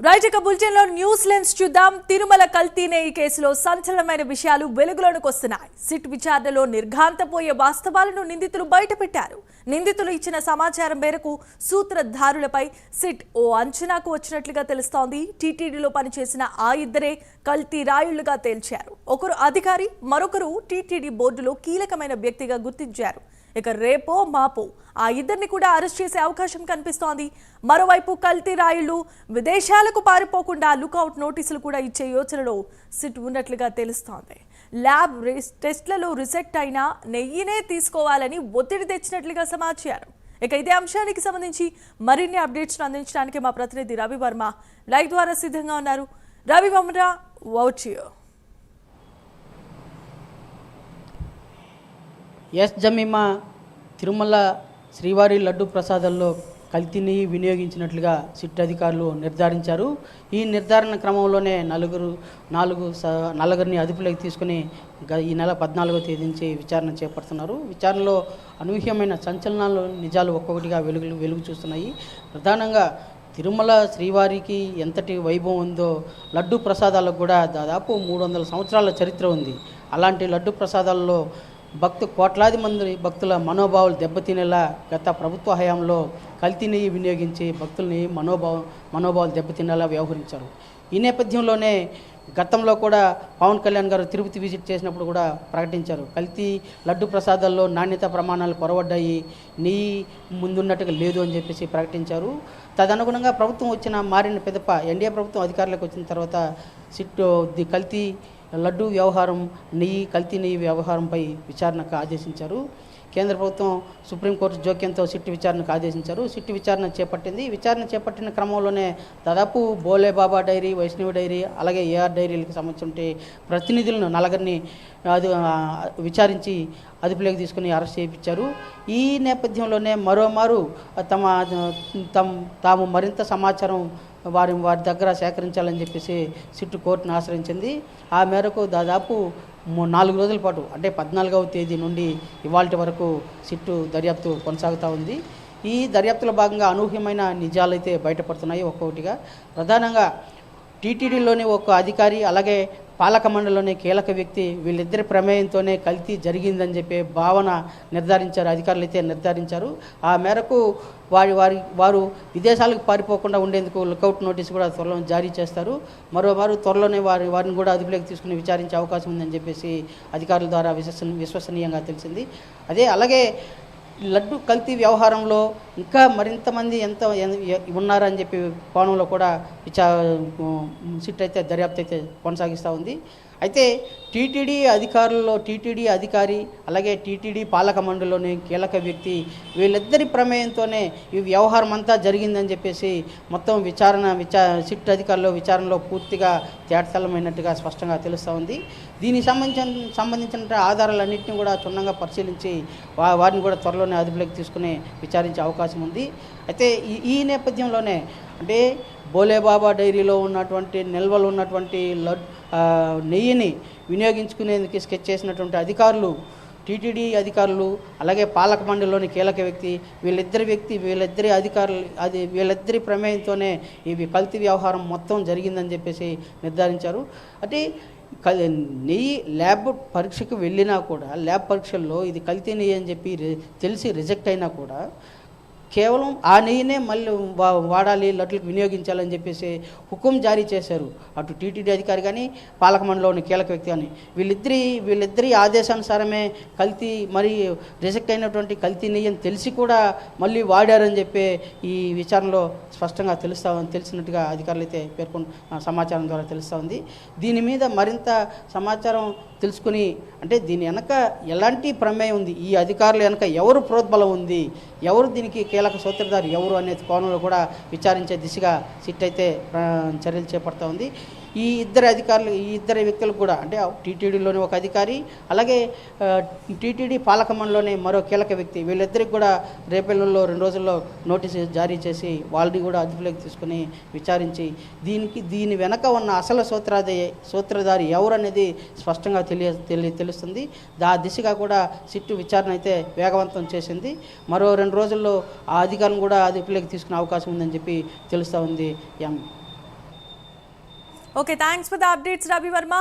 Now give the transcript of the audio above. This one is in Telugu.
రైట్ ఇక బులెటిన్లో న్యూస్ లెన్స్ చూద్దాం. తిరుమల కల్తీ నెయ్యి కేసులో సంచలనమైన విషయాలు వెలుగులోకి వస్తున్నాయి. సిట్ విచారణలో నిర్ఘాంతపోయే వాస్తవాలను నిందితులు బయటపెట్టారు. నిందితులు ఇచ్చిన సమాచారం మేరకు సూత్రధారులపై సిట్ ఓ అంచనాకు వచ్చినట్లుగా తెలుస్తోంది. టీటీడీలో పనిచేసిన ఆ ఇద్దరే కల్తీ రాయుళ్లుగా తేల్చారు. ఒకరు అధికారి, మరొకరు టీటీడీ బోర్డులో కీలకమైన వ్యక్తిగా గుర్తించారు. ఇక రేపో మాపో ఆ ఇద్దరిని కూడా అరెస్ట్ చేసే అవకాశం కనిపిస్తోంది. మరోవైపు కల్తీ రాయుళ్లు విదేశాలకు పారిపోకుండా లుకౌట్ నోటీసులు కూడా ఇచ్చే యోచనలో సిట్ ఉన్నట్లుగా తెలుస్తోంది. ల్యాబ్ టెస్ట్లలో రిజెక్ట్ అయినా నెయ్యినే తీసుకోవాలని ఒత్తిడి తెచ్చినట్లుగా సమాచారం. ఇక ఇదే అంశానికి సంబంధించి మరిన్ని అప్డేట్స్ అందించడానికి మా ప్రతినిధి రవి వర్మ లైవ్ ద్వారా సిద్ధంగా ఉన్నారు. రవి వర్మ, వాచ్ ఎస్ జమీమా తిరుమల శ్రీవారి లడ్డు ప్రసాదాల్లో కల్తీ నెయ్యి వినియోగించినట్లుగా సిట్ అధికారులు నిర్ధారించారు. ఈ నిర్ధారణ క్రమంలోనే నలుగురిని అదుపులోకి తీసుకుని ఈ నెల 14వ తేదీ నుంచి విచారణ చేపడుతున్నారు. విచారణలో అనూహ్యమైన సంచలనాలు నిజాలు ఒక్కొక్కటిగా వెలుగు చూస్తున్నాయి. ప్రధానంగా తిరుమల శ్రీవారికి ఎంతటి వైభవం ఉందో లడ్డు ప్రసాదాలకు కూడా దాదాపు 300 సంవత్సరాల చరిత్ర ఉంది. అలాంటి లడ్డు ప్రసాదాల్లో కోట్లాది మంది భక్తుల మనోభావాలు దెబ్బతినేలా గత ప్రభుత్వ హయాంలో కల్తీ నెయ్యి వినియోగించి భక్తుల్ని మనోభావాలు దెబ్బతినేలా వ్యవహరించారు. ఈ నేపథ్యంలోనే గతంలో కూడా పవన్ కళ్యాణ్ గారు తిరుపతి విజిట్ చేసినప్పుడు కూడా ప్రకటించారు, కల్తీ లడ్డు ప్రసాదాల్లో నాణ్యత ప్రమాణాలు కొరవడ్డాయి, నెయ్యి ముందున్నట్టుగా లేదు అని చెప్పేసి ప్రకటించారు. తదనుగుణంగా ప్రభుత్వం మారిన పిదప ఎన్డీఏ ప్రభుత్వం అధికారులకు వచ్చిన తర్వాత సిట్ కల్తీ లడ్డు వ్యవహారం కల్తీ నెయ్యి వ్యవహారంపై విచారణకు ఆదేశించారు. కేంద్ర ప్రభుత్వం సుప్రీంకోర్టు జోక్యంతో సిట్ విచారణకు ఆదేశించారు. సిట్ విచారణ చేపట్టిన క్రమంలోనే దాదాపు బోలేబాబా డైరీ, వైష్ణవి డైరీ, అలాగే ఏఆర్ డైరీలకు సంబంధించిన ప్రతినిధులను నలుగురిని విచారించి అదుపులోకి తీసుకుని అరెస్ట్ చేయించారు. ఈ నేపథ్యంలోనే మరోమారు తాము మరింత సమాచారం వారి దగ్గర సేకరించాలని చెప్పేసి సిట్ కోర్టును ఆశ్రయించింది. ఆ మేరకు దాదాపు 4 రోజుల పాటు అంటే 14వ తేదీ నుండి ఇవాల్టి వరకు సిట్టు దర్యాప్తు కొనసాగుతూ ఉంది. ఈ దర్యాప్తులో భాగంగా అనూహ్యమైన నిజాలైతే బయటపడుతున్నాయి ఒక్కొక్కటిగా. ప్రధానంగా టీటీడీలోని ఒక అధికారి, అలాగే పాలక మండలిలోని కీలక వ్యక్తి, వీళ్ళిద్దరి ప్రమేయంతోనే కల్తీ జరిగిందని చెప్పే భావన అధికారులు అయితే నిర్ధారించారు. ఆ మేరకు వారు విదేశాలకు పారిపోకుండా ఉండేందుకు లుకౌట్ నోటీసు కూడా త్వరలో జారీ చేస్తారు. మరోమారు త్వరలోనే వారిని కూడా అదుపులోకి తీసుకుని విచారించే అవకాశం ఉందని చెప్పేసి అధికారుల ద్వారా విశ్వసనీయంగా తెలిసింది. అలాగే లడ్డు కల్తీ వ్యవహారంలో ఇంకా మరింత మంది ఎంత ఉన్నారని చెప్పి కోణంలో కూడా సిట్ అయితే దర్యాప్తు అయితే కొనసాగిస్తూ ఉంది. అయితే టీటీడీ అధికారి, అలాగే టీటీడీ పాలక మండలిలోని కీలక వ్యక్తి, వీళ్ళిద్దరి ప్రమేయంతోనే ఈ వ్యవహారం అంతా జరిగిందని చెప్పేసి మొత్తం సిట్ అధికారులు విచారణలో పూర్తిగా తేటతెల్లమైనట్టుగా స్పష్టంగా తెలుస్తూ ఉంది. దీనికి సంబంధించిన ఆధారాలన్నింటినీ కూడా క్షుణ్ణంగా పరిశీలించి వారిని కూడా త్వరలోనే అదుపులోకి తీసుకుని విచారించే అవకాశం ఉంది. అయితే ఈ నేపథ్యంలోనే అంటే బోలేబాబా డైరీలో నిల్వలు ఉన్నటువంటి నెయ్యిని వినియోగించుకునేందుకు స్కెచ్ చేసినటువంటి అధికారులు, టీటీడీ అధికారులు, అలాగే పాలక మండలిలోని కీలక వ్యక్తి, వీళ్ళిద్దరి ప్రమేయంతోనే ఈ కల్తీ వ్యవహారం మొత్తం జరిగిందని చెప్పేసి నిర్ధారించారు. అంటే నెయ్యి ల్యాబ్ పరీక్షకు వెళ్ళినా కూడా ల్యాబ్ పరీక్షల్లో ఇది కల్తీ నెయ్యి అని చెప్పి తెలిసి రిజెక్ట్ అయినా కూడా కేవలం ఆ నెయ్యినే మళ్ళీ వాడాలి, లడ్లకు వినియోగించాలని చెప్పేసి హుకుం జారీ చేశారు. అటు టీటీడీ అధికారి కానీ పాలక మండలిలోని కీలక వ్యక్తి కానీ వీళ్ళిద్దరి ఆదేశానుసారమే కల్తీ మరి రిజెక్ట్ అయినటువంటి కల్తీ నెయ్యి అని తెలిసి కూడా మళ్ళీ వాడారని చెప్పి ఈ విచారణలో స్పష్టంగా తెలిసినట్టుగా అధికారులు అయితే సమాచారం ద్వారా తెలుస్తూ ఉంది. దీని మీద మరింత సమాచారం తెలుసుకుని అంటే దీని వెనక ఎలాంటి ప్రమేయం ఉంది, ఈ అధికారుల వెనక ఎవరు ప్రోద్బలం ఉంది, ఎవరు దీనికి కీలక సూత్రధారి ఎవరు అనే కోణంలో కూడా విచారించే దిశగా సిట్ అయితే చర్యలు చేపడుతూ ఉంది. ఈ ఇద్దరు వ్యక్తులకు కూడా అంటే టీటీడీలోని ఒక అధికారి, అలాగే టీటీడీ పాలక మండలిలోని మరో కీలక వ్యక్తి, వీళ్ళిద్దరికి కూడా రేపల్లెల్లో 2 రోజుల్లో నోటీసు జారీ చేసి వాళ్ళని కూడా అదుపులోకి తీసుకుని విచారించి దీని వెనక ఉన్న అసలు సూత్రధారి ఎవరు అనేది స్పష్టంగా తెలుస్తుంది. ఆ దిశగా కూడా సిట్టు విచారణ అయితే వేగవంతం చేసింది. మరో 2 రోజుల్లో ఆ అధికారులను కూడా అదుపులోకి తీసుకునే అవకాశం ఉందని చెప్పి తెలుస్తూ ఉంది. Okay, thanks for the updates Ravi Varma.